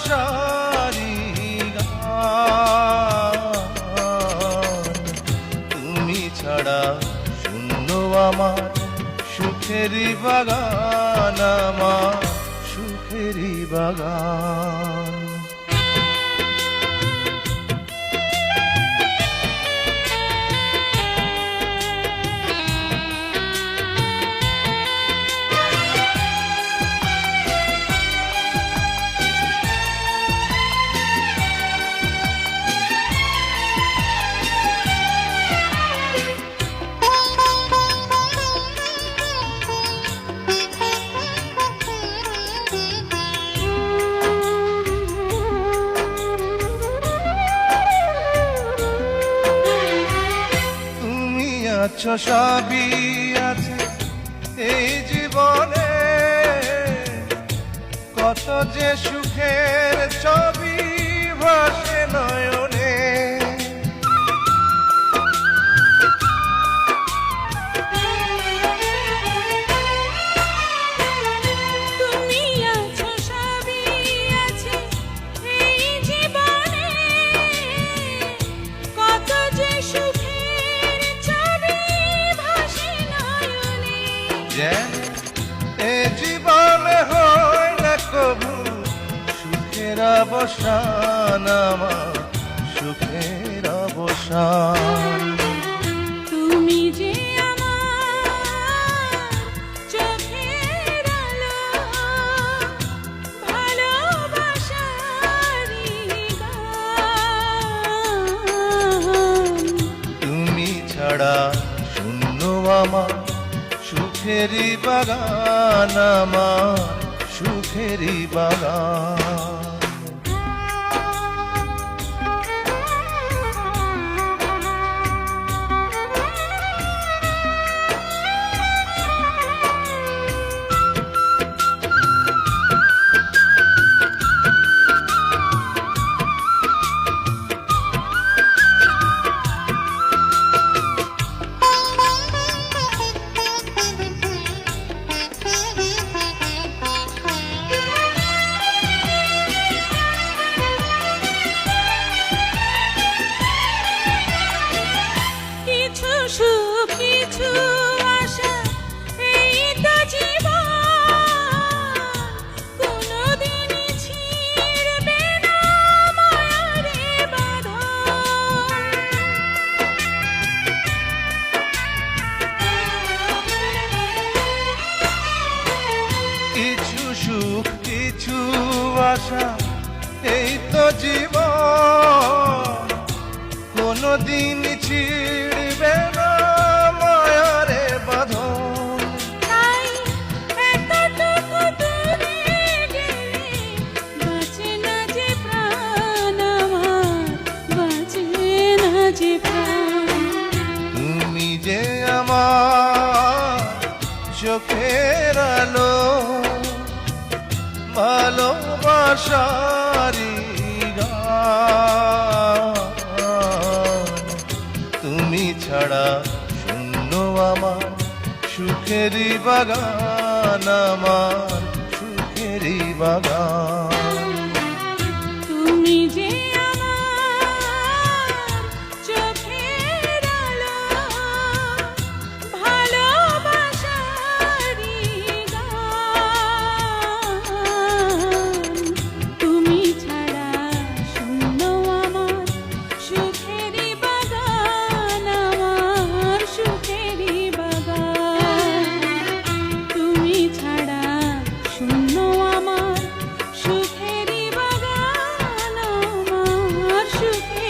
ভালোবাসারি গান। তুমি ছাড়া শূন্য আমার সুখেরই বাগান, আমার সুখেরই বাগান। আছো সবই আছে এই জীবনে, কত যে সুখের ছবি ভাসে নয়নে। তুমি আছো সবই আছে এই জীবনে, কত যে সুখের ছবি ভাসে নয়নে। যেন এ জীবনে হয় না কবু সুখের অবসান, আমার সুখের অবসান। তুমি যে আমার চোখের আলো, ভালোবাসারি গান। তুমি ছাড়া শূন্য আমার সুখেরই বাগান, আমার সুখেরই বাগান। কিছু সুখ কিছু আশা এই তো জীবন, কোনদিনই ছিঁড়বে না মায়ারে বাঁধন। কিছু সুখ কিছু আশা এই তো জীবন, কোনদিন ছিড়বে না মায়ারে বাঁধন। তাই এতটুকু দূরে গেলে বাঁচে না যে প্রাণ আমার, বাঁচে না যে প্রাণ। তুমি যে আমার চোখের আলো, ভালোবাসারি গান। তুমি ছাড়া শূন্য আমার সুখেরই বাগান, আমার সুখেরই বাগান। তুমি যে